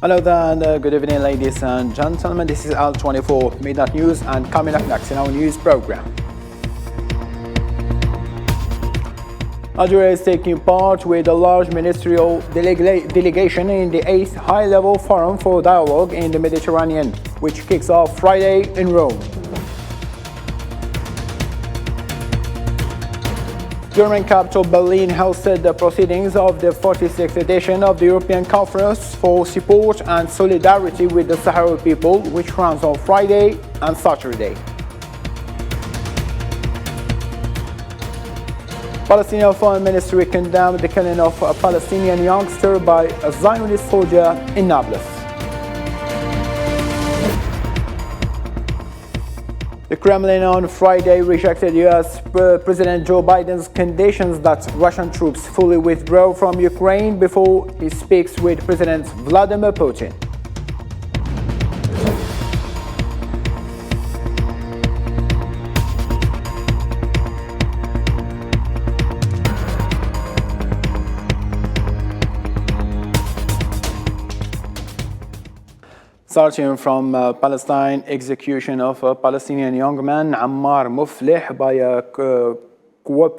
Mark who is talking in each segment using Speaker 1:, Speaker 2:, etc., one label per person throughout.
Speaker 1: Hello there and good evening ladies and gentlemen, this is Al24 Midnight News and coming up next in our news program. Algeria is taking part with a large ministerial delegation in the 8th High-Level Forum for Dialogue in the Mediterranean, which kicks off Friday in Rome. German capital Berlin hosted the proceedings of the 46th edition of the European Conference for Support and Solidarity with the Sahrawi People, which runs on Friday and Saturday. Palestinian Foreign Ministry condemned the killing of a Palestinian youngster by a Zionist soldier in Nablus. The Kremlin on Friday rejected US President Joe Biden's conditions that Russian troops fully withdraw from Ukraine before he speaks with President Vladimir Putin. Starting from Palestine, execution of a Palestinian young man, Ammar Muflih, by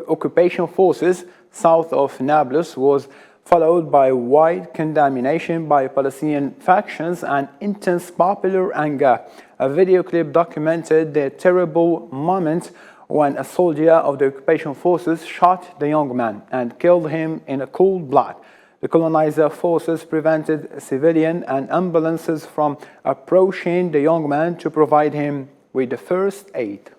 Speaker 1: occupation forces south of Nablus was followed by wide condemnation by Palestinian factions and intense popular anger. A video clip documented the terrible moment when a soldier of the occupation forces shot the young man and killed him in cold blood. The colonizer forces prevented civilian and ambulances from approaching the young man to provide him with the first aid.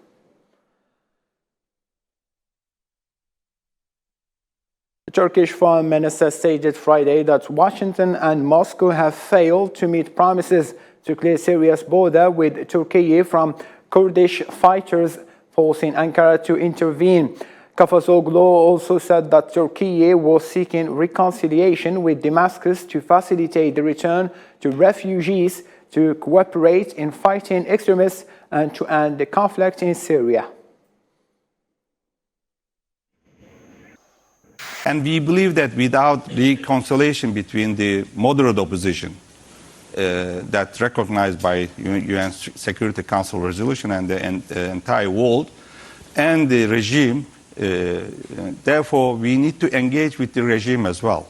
Speaker 1: The Turkish Foreign Minister stated Friday that Washington and Moscow have failed to meet promises to clear Syria's border with Turkey from Kurdish fighters, forcing Ankara to intervene. Kafazoglu also said that Turkey was seeking reconciliation with Damascus to facilitate the return to refugees, to cooperate in fighting extremists, and to end the conflict in Syria.
Speaker 2: And we believe that without reconciliation between the moderate opposition that's recognized by UN Security Council resolution and the entire world and the regime, therefore, we need to engage with the regime as well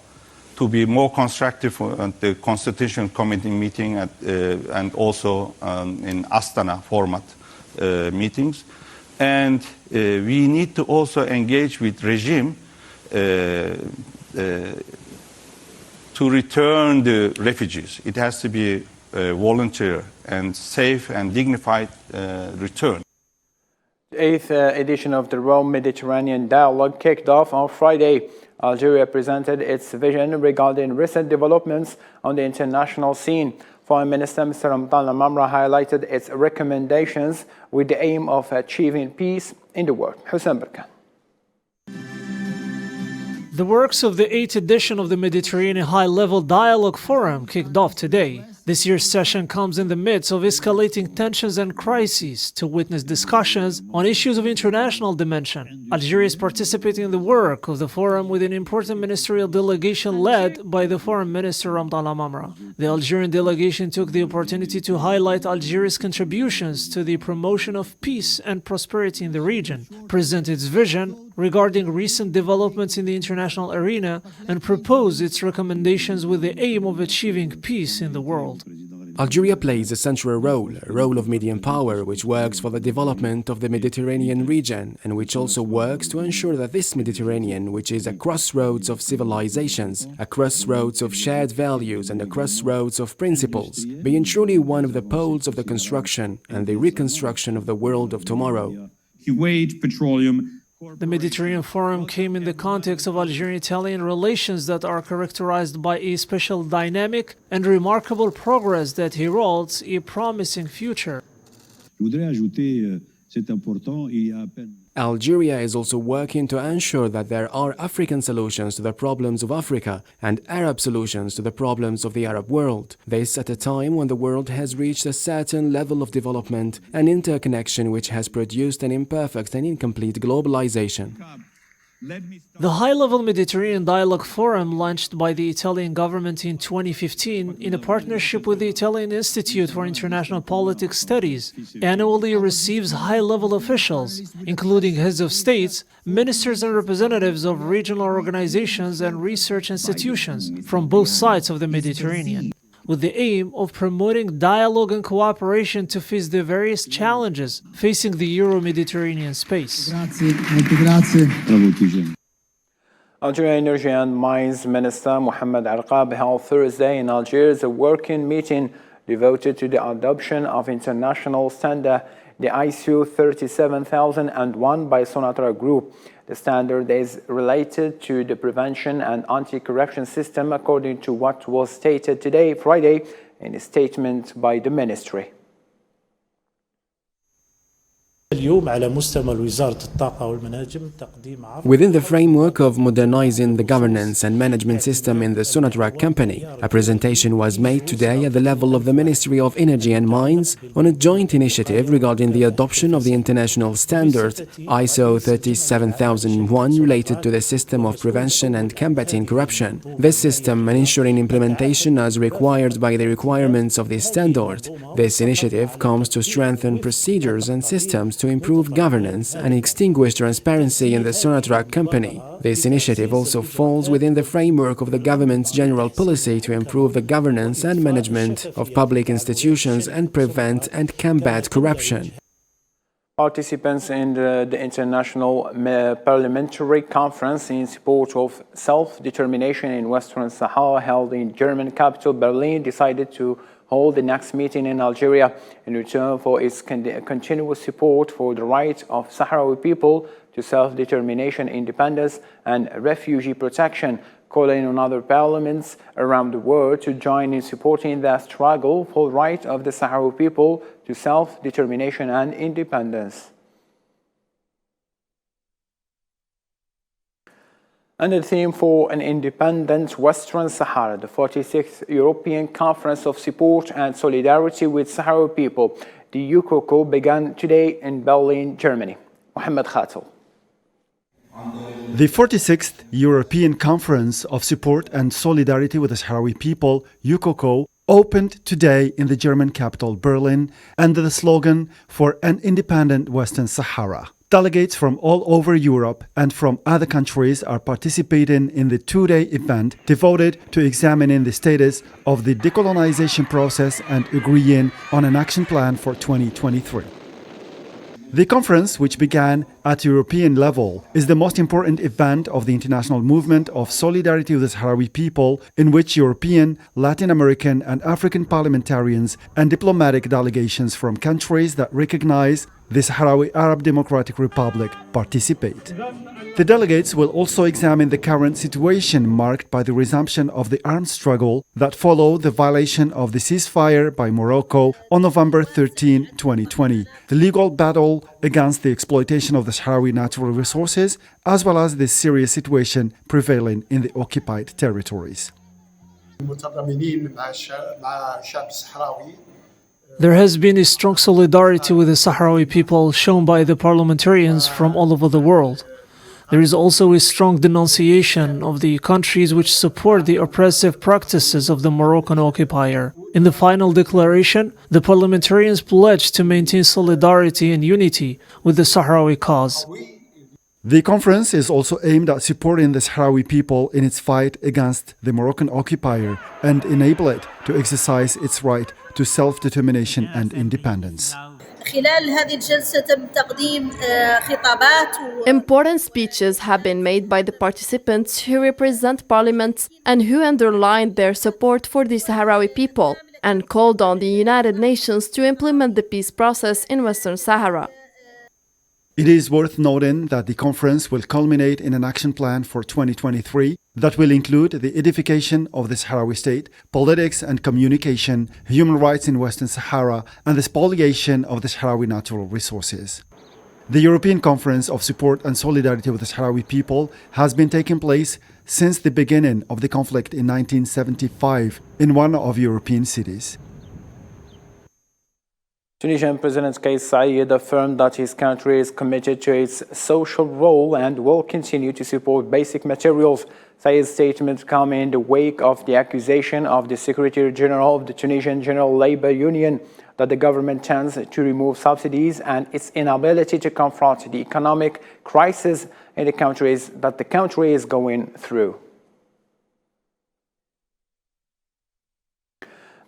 Speaker 2: to be more constructive at the Constitution Committee meeting and also in Astana format meetings. And we need to also engage with regime to return the refugees. It has to be a volunteer and safe and dignified return.
Speaker 1: The 8th edition of the Rome Mediterranean Dialogue kicked off on Friday. Algeria presented its vision regarding recent developments on the international scene. Foreign Minister Mr. Abdallah Mamra highlighted its recommendations with the aim of achieving peace in the world. Hussein Berkan.
Speaker 3: The works of the 8th edition of the Mediterranean High-Level Dialogue Forum kicked off today. This year's session comes in the midst of escalating tensions and crises to witness discussions on issues of international dimension. Algeria is participating in the work of the forum with an important ministerial delegation led by the Foreign Minister Abdallah Mamra. The Algerian delegation took the opportunity to highlight Algeria's contributions to the promotion of peace and prosperity in the region, present its vision regarding recent developments in the international arena, and propose its recommendations with the aim of achieving peace in the world.
Speaker 4: Algeria plays a central role, a role of medium power, which works for the development of the Mediterranean region and which also works to ensure that this Mediterranean, which is a crossroads of civilizations, a crossroads of shared values and a crossroads of principles, being truly one of the poles of the construction and the reconstruction of the world of tomorrow.
Speaker 5: Kuwait Petroleum.
Speaker 3: The Mediterranean Forum came in the context of Algerian-Italian relations that are characterized by a special dynamic and remarkable progress that heralds a promising future.
Speaker 4: Algeria is also working to ensure that there are African solutions to the problems of Africa and Arab solutions to the problems of the Arab world. This at a time when the world has reached a certain level of development and interconnection which has produced an imperfect and incomplete globalization.
Speaker 3: The High-Level Mediterranean Dialogue Forum, launched by the Italian government in 2015 in a partnership with the Italian Institute for International Politics Studies, annually receives high-level officials, including heads of states, ministers and representatives of regional organizations and research institutions from both sides of the Mediterranean, with the aim of promoting dialogue and cooperation to face the various challenges facing the Euro-Mediterranean space.
Speaker 1: Algeria Energy and Mines Minister Mohamed Arqab held Thursday in Algiers a working meeting devoted to the adoption of international standard, the ISO 37001 by Sonatra Group. The standard is related to the prevention and anti-corruption system, according to what was stated today, Friday, in a statement by the ministry.
Speaker 4: Within the framework of modernizing the governance and management system in the Sonatrach company, a presentation was made today at the level of the Ministry of Energy and Mines on a joint initiative regarding the adoption of the international standard ISO 37001 related to the system of prevention and combating corruption. This system and ensuring implementation as required by the requirements of this standard. This initiative comes to strengthen procedures and systems to improve governance and extinguish transparency in the Sonatrach company. This initiative also falls within the framework of the government's general policy to improve the governance and management of public institutions and prevent and combat corruption.
Speaker 1: Participants in the International Parliamentary Conference in support of self-determination in Western Sahara held in German capital Berlin decided to hold the next meeting in Algeria in return for its continuous support for the right of Sahrawi people to self-determination, independence and refugee protection, calling on other parliaments around the world to join in supporting the struggle for the right of the Sahrawi people to self-determination and independence. And the theme for an independent Western Sahara, the 46th European Conference of Support and Solidarity with Sahrawi People, the UKOKO, began today in Berlin, Germany. Mohammed Khatel.
Speaker 6: The 46th European Conference of Support and Solidarity with the Sahrawi People, UKOKO, opened today in the German capital Berlin under the slogan for an independent Western Sahara. Delegates from all over Europe and from other countries are participating in the two-day event devoted to examining the status of the decolonization process and agreeing on an action plan for 2023. The conference, which began at European level, is the most important event of the international movement of solidarity with the Sahrawi people, in which European, Latin American and African parliamentarians and diplomatic delegations from countries that recognize the Sahrawi Arab Democratic Republic participate. The delegates will also examine the current situation marked by the resumption of the armed struggle that followed the violation of the ceasefire by Morocco on November 13, 2020, the legal battle against the exploitation of the Sahrawi natural resources, as well as the serious situation prevailing in the occupied territories.
Speaker 3: There has been a strong solidarity with the Sahrawi people shown by the parliamentarians from all over the world. There is also a strong denunciation of the countries which support the oppressive practices of the Moroccan occupier. In the final declaration, the parliamentarians pledged to maintain solidarity and unity with the Sahrawi cause.
Speaker 6: The conference is also aimed at supporting the Sahrawi people in its fight against the Moroccan occupier and enable it to exercise its right to self-determination and independence.
Speaker 7: Important speeches have been made by the participants who represent parliaments and who underlined their support for the Sahrawi people and called on the United Nations to implement the peace process in Western Sahara.
Speaker 6: It is worth noting that the conference will culminate in an action plan for 2023 that will include the edification of the Sahrawi state, politics and communication, human rights in Western Sahara, and the spoliation of the Sahrawi natural resources. The European Conference of Support and Solidarity with the Sahrawi people has been taking place since the beginning of the conflict in 1975 in one of European cities.
Speaker 1: Tunisian President Kais Saied affirmed that his country is committed to its social role and will continue to support basic materials. Saied's statement comes in the wake of the accusation of the Secretary General of the Tunisian General Labour Union that the government tends to remove subsidies and its inability to confront the economic crisis in the countries that the country is going through.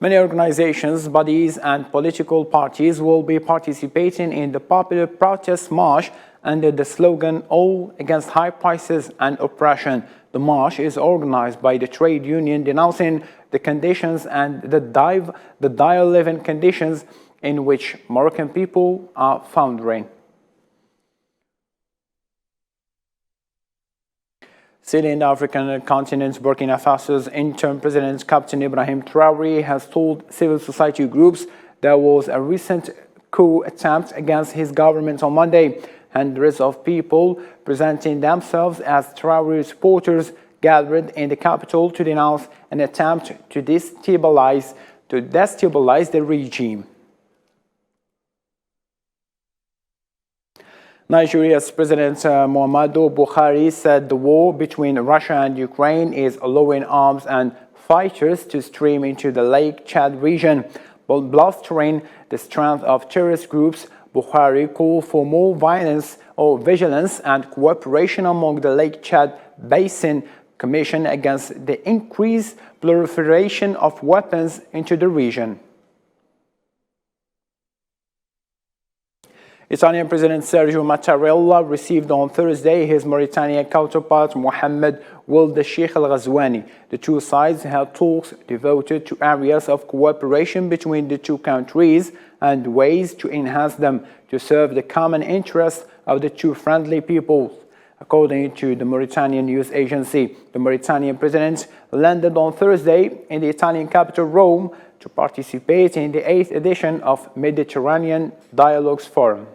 Speaker 1: Many organizations, bodies, and political parties will be participating in the popular protest march under the slogan "All Against High Prices and Oppression." The march is organized by the trade union denouncing the conditions and the dire living conditions in which Moroccan people are foundering. Still in the African continent, Burkina Faso's interim president, Captain Ibrahim Traoré, has told civil society groups there was a recent coup attempt against his government on Monday. Hundreds of people presenting themselves as Traoré supporters gathered in the capital to denounce an attempt to destabilize the regime. Nigeria's President Muhammadu Buhari said the war between Russia and Ukraine is allowing arms and fighters to stream into the Lake Chad region, bolstering the strength of terrorist groups. Buhari called for more vigilance and cooperation among the Lake Chad Basin Commission against the increased proliferation of weapons into the region. Italian President Sergio Mattarella received on Thursday his Mauritanian counterpart Mohammed Ould Sheikh Al Ghazouani. The two sides held talks devoted to areas of cooperation between the two countries and ways to enhance them to serve the common interests of the two friendly peoples. According to the Mauritanian news agency, the Mauritanian president landed on Thursday in the Italian capital Rome to participate in the 8th edition of Mediterranean Dialogues Forum.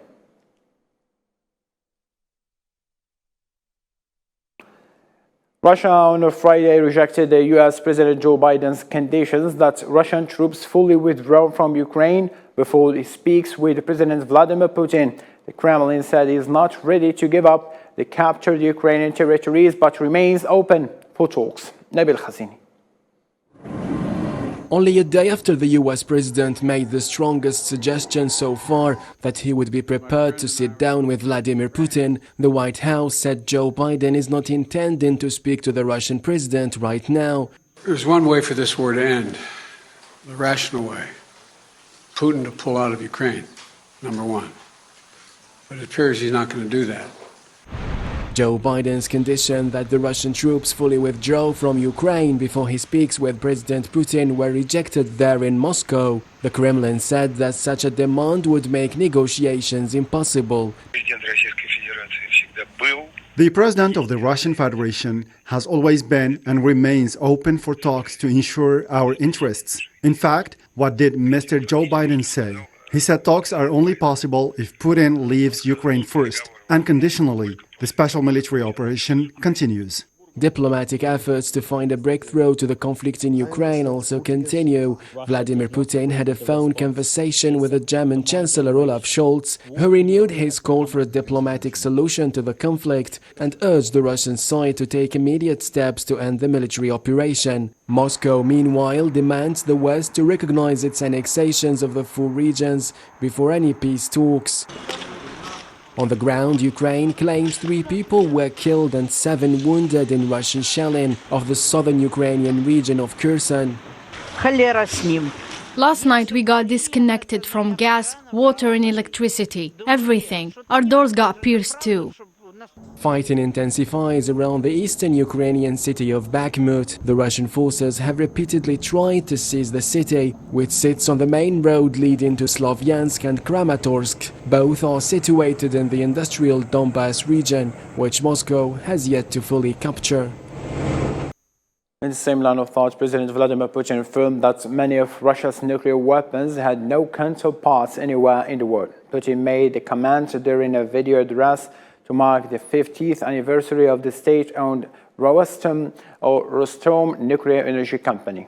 Speaker 1: Russia on Friday rejected the U.S. President Joe Biden's conditions that Russian troops fully withdraw from Ukraine before he speaks with President Vladimir Putin. The Kremlin said it is not ready to give up the captured Ukrainian territories but remains open for talks. Nabil Khazini.
Speaker 4: Only a day after the US president made the strongest suggestion so far that he would be prepared to sit down with Vladimir Putin, the White House said Joe Biden is not intending to speak to the Russian president right now.
Speaker 8: There's one way for this war to end, the rational way. Putin to pull out of Ukraine, number one. But it appears he's not going to do that.
Speaker 4: Joe Biden's condition that the Russian troops fully withdraw from Ukraine before he speaks with President Putin were rejected there in Moscow. The Kremlin said that such a demand would make negotiations impossible.
Speaker 6: The President of the Russian Federation has always been and remains open for talks to ensure our interests. In fact, what did Mr. Joe Biden say? He said talks are only possible if Putin leaves Ukraine first, and conditionally. The special military operation continues.
Speaker 4: Diplomatic efforts to find a breakthrough to the conflict in Ukraine also continue. Vladimir Putin had a phone conversation with the German Chancellor Olaf Scholz, who renewed his call for a diplomatic solution to the conflict and urged the Russian side to take immediate steps to end the military operation. Moscow, meanwhile, demands the West to recognize its annexations of the four regions before any peace talks. On the ground, Ukraine claims 3 people were killed and 7 wounded in Russian shelling of the southern Ukrainian region of Kherson.
Speaker 9: Last night we got disconnected from gas, water and electricity. Everything. Our doors got pierced too.
Speaker 4: Fighting intensifies around the eastern Ukrainian city of Bakhmut. The Russian forces have repeatedly tried to seize the city, which sits on the main road leading to Slavyansk and Kramatorsk. Both are situated in the industrial Donbass region, which Moscow has yet to fully capture.
Speaker 1: In the same line of thought, President Vladimir Putin affirmed that many of Russia's nuclear weapons had no counterparts anywhere in the world. Putin made the comment during a video address to mark the 50th anniversary of the state-owned Rostom nuclear energy company.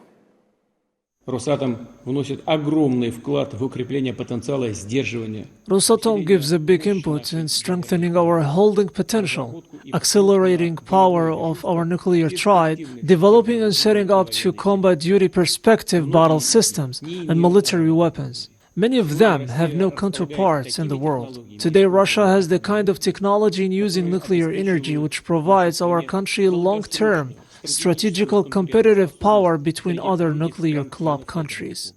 Speaker 10: Росатом вносит огромный вклад в укрепление потенциала сдерживания.
Speaker 3: Rosatom gives a big input in strengthening our holding potential, accelerating power of our nuclear triad, developing and setting up to combat duty perspective battle systems and military weapons. Many of them have no counterparts in the world. Today, Russia has the kind of technology in using nuclear energy which provides our country long-term strategical competitive power between other nuclear club countries.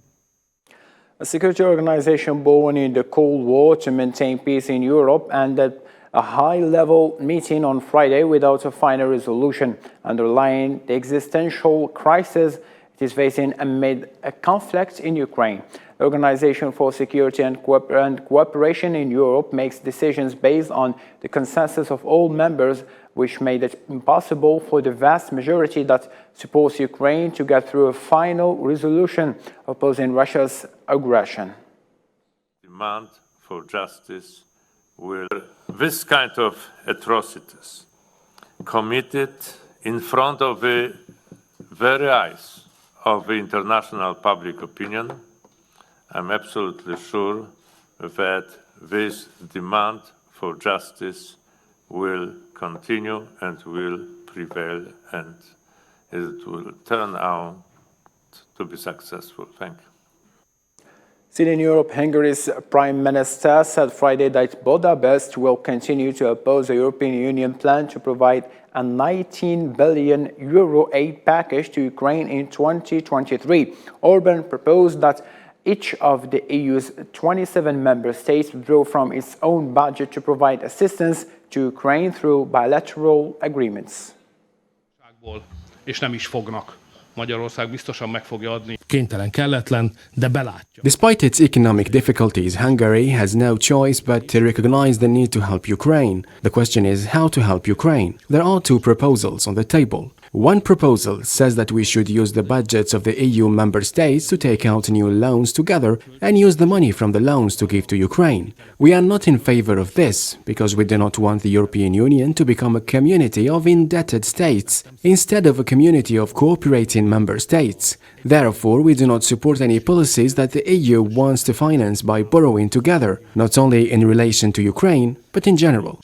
Speaker 1: A security organization born in the Cold War to maintain peace in Europe ended a high-level meeting on Friday without a final resolution, underlying the existential crisis it is facing amid a conflict in Ukraine. The Organization for Security and Cooperation in Europe makes decisions based on the consensus of all members, which made it impossible for the vast majority that supports Ukraine to get through a final resolution opposing Russia's aggression.
Speaker 11: Demand for justice will, this kind of atrocities committed in front of the very eyes of the international public opinion, I'm absolutely sure that this demand for justice will continue and will prevail, and it will turn out to be successful. Thank you.
Speaker 1: Still in Europe, Hungary's Prime Minister said Friday that Budapest will continue to oppose the European Union plan to provide a €19 billion aid package to Ukraine in 2023. Orban proposed that each of the EU's 27 member states withdraw from its own budget to provide assistance to Ukraine through bilateral agreements.
Speaker 12: És nem is fognak. Magyarország biztosan meg fogja adni.
Speaker 13: Kénytelen, kelletlen, de belátja.
Speaker 4: Despite its economic difficulties, Hungary has no choice but to recognize the need to help Ukraine. The question is how to help Ukraine. There are two proposals on the table. One proposal says that we should use the budgets of the EU member states to take out new loans together and use the money from the loans to give to Ukraine. We are not in favor of this because we do not want the European Union to become a community of indebted states instead of a community of cooperating member states. Therefore, we do not support any policies that the EU wants to finance by borrowing together, not only in relation to Ukraine, but in general.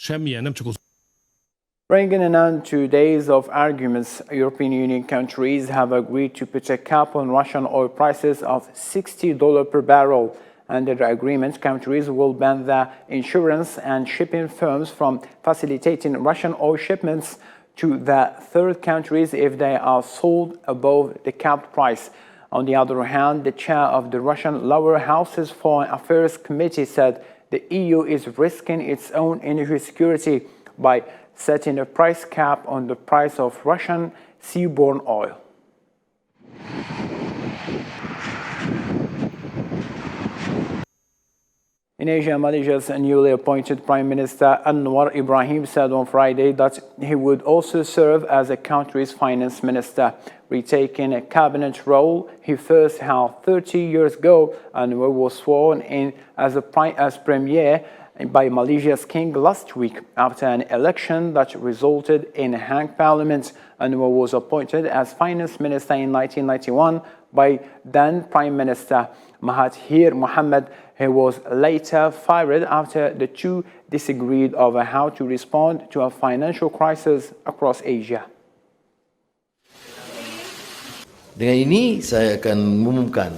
Speaker 1: Bringing an end to days of arguments, European Union countries have agreed to put a cap on Russian oil prices of $60 per barrel. Under the agreement, countries will ban the insurance and shipping firms from facilitating Russian oil shipments to the third countries if they are sold above the capped price. On the other hand, the chair of the Russian Lower House's Foreign Affairs Committee said the EU is risking its own energy security by setting a price cap on the price of Russian seaborne oil. In Asia, Malaysia's newly appointed Prime Minister Anwar Ibrahim said on Friday that he would also serve as the country's finance minister, retaking a cabinet role he first held 30 years ago. Anwar was sworn in as premier by Malaysia's king last week after an election that resulted in a hung parliament. Anwar was appointed as finance minister in 1991 by then Prime Minister Mahathir Mohamad. He was later fired after the two disagreed over how to respond to a financial crisis across Asia.
Speaker 14: Dengan ini saya akan mengumumkan.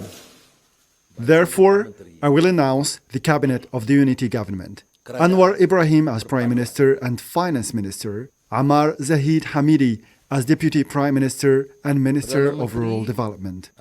Speaker 6: Therefore, I will announce the cabinet of the unity government. Anwar Ibrahim as Prime Minister and Finance Minister, Ammar Zahid Hamidi as Deputy Prime Minister and Minister of Rural Development.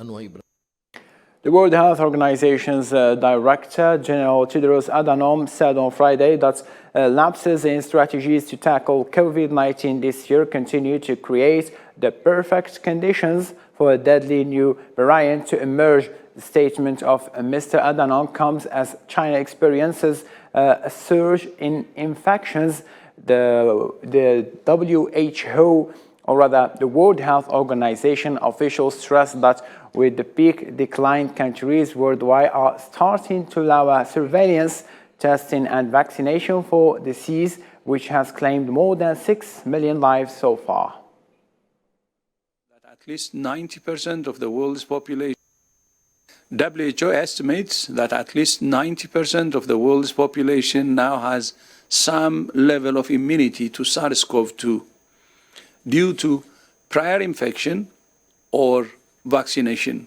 Speaker 1: The World Health Organization's Director General Tedros Adhanom said on Friday that lapses in strategies to tackle COVID-19 this year continue to create the perfect conditions for a deadly new variant to emerge. The statement of Mr. Adhanom comes as China experiences a surge in infections. The WHO, or rather the World Health Organization officials stress that with the peak decline, countries worldwide are starting to allow surveillance, testing and vaccination for disease, which has claimed more than 6 million lives so far.
Speaker 15: At least 90% of the world's population. WHO estimates that at least 90% of the world's population now has some level of immunity to SARS-CoV-2 due to prior infection or vaccination.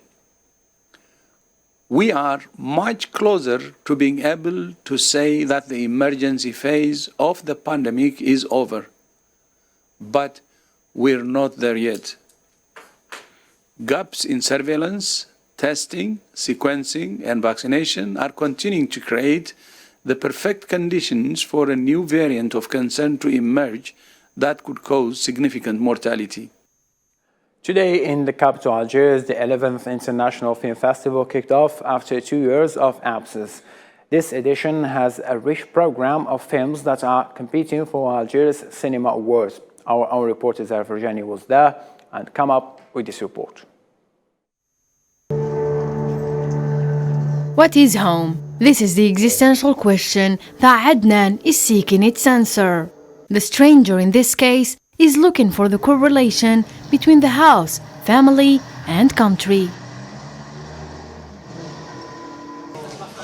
Speaker 15: We are much closer to being able to say that the emergency phase of the pandemic is over, but we're not there yet. Gaps in surveillance, testing, sequencing, and vaccination are continuing to create the perfect conditions for a new variant of concern to emerge that could cause significant mortality.
Speaker 1: Today in the capital Algiers, the 11th International Film Festival kicked off after 2 years of absence. This edition has a rich program of films that are competing for Algiers Cinema Awards. Our own reporter Zarfarjani was there and come up with this report.
Speaker 9: What is home? This is the existential question that Adnan is seeking its answer. The stranger in this case is looking for the correlation between the house, family, and country.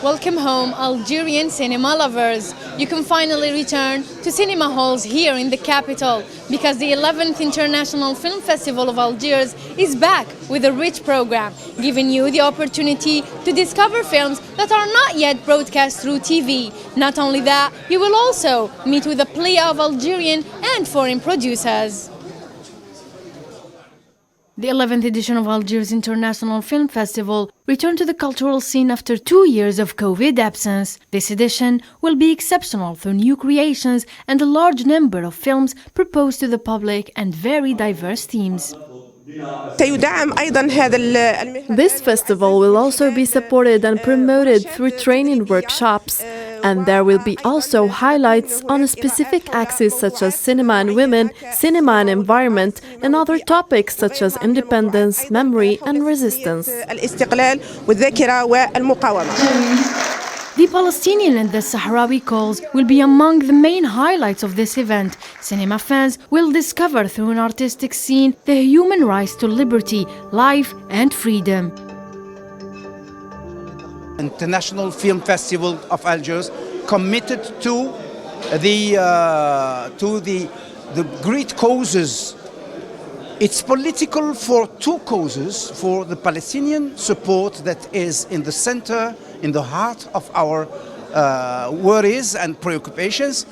Speaker 9: Welcome home, Algerian cinema lovers. You can finally return to cinema halls here in the capital because the 11th International Film Festival of Algiers is back with a rich program, giving you the opportunity to discover films that are not yet broadcast through TV. Not only that, you will also meet with a plethora of Algerian and foreign producers. The 11th edition of Algiers International Film Festival returned to the cultural scene after 2 years of COVID absence. This edition will be exceptional through new creations and a large number of films proposed to the public and very diverse themes.
Speaker 7: This festival will also be supported and promoted through training workshops, and there will be also highlights on a specific axis such as cinema and women, cinema and environment, and other topics such as independence, memory, and resistance.
Speaker 9: The Palestinian and the Sahrawi calls will be among the main highlights of this event. Cinema fans will discover through an artistic scene the human rights to liberty, life, and freedom.
Speaker 16: International Film Festival of Algiers committed to the great causes. It's political for two causes: for the Palestinian support that is in the center, in the heart of our worries and preoccupations,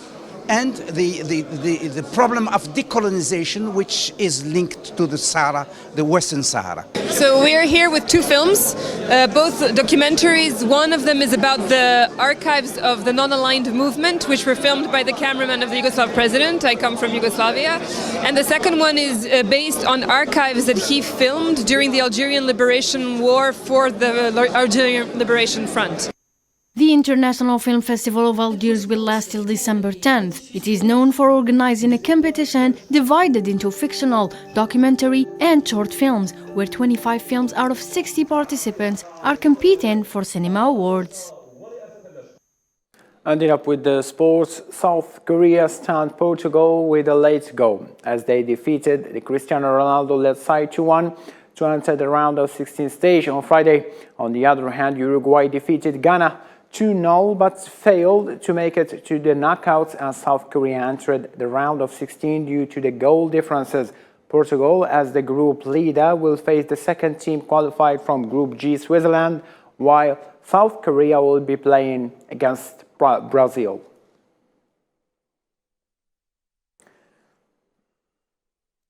Speaker 16: and the problem of decolonization, which is linked to the Sahara, the Western Sahara.
Speaker 17: So we are here with two films, both documentaries. One of them is about the archives of the non-aligned movement, which were filmed by the cameraman of the Yugoslav president. I come from Yugoslavia. And the second one is based on archives that he filmed during the Algerian Liberation War for the Algerian Liberation Front.
Speaker 9: The International Film Festival of Algiers will last till December 10th. It is known for organizing a competition divided into fictional, documentary, and short films, where 25 films out of 60 participants are competing for cinema awards.
Speaker 1: Ending up with the sports, South Korea stunned Portugal with a late goal as they defeated the Cristiano Ronaldo-led side 2-1 to enter the round of 16 stage on Friday. On the other hand, Uruguay defeated Ghana 2-0 but failed to make it to the knockouts as South Korea entered the round of 16 due to the goal differences. Portugal, as the group leader, will face the second team qualified from Group G, Switzerland, while South Korea will be playing against Brazil.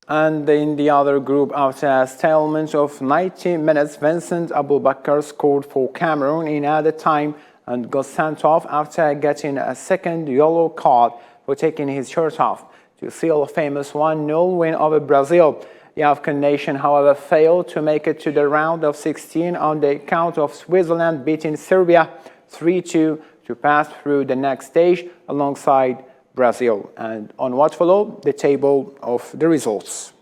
Speaker 1: And in the other group, after a stalemate of 90 minutes, Vincent Aboubakar scored for Cameroon in added time and got sent off after getting a second yellow card for taking his shirt off to seal a famous 1-0 win over Brazil. The African nation, however, failed to make it to the round of 16 on the account of Switzerland beating Serbia 3-2 to pass through the next stage alongside Brazil. And on what followed, the table of the results.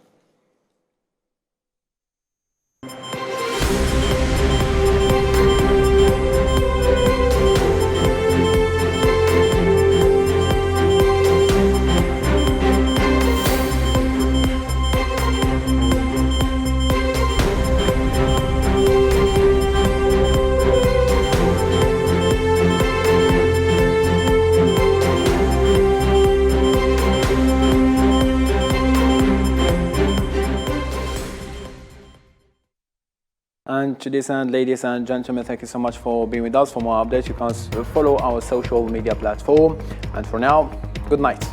Speaker 1: And to this end, ladies and gentlemen, thank you so much for being with us. For more updates, you can follow our social media platform. And for now, good night.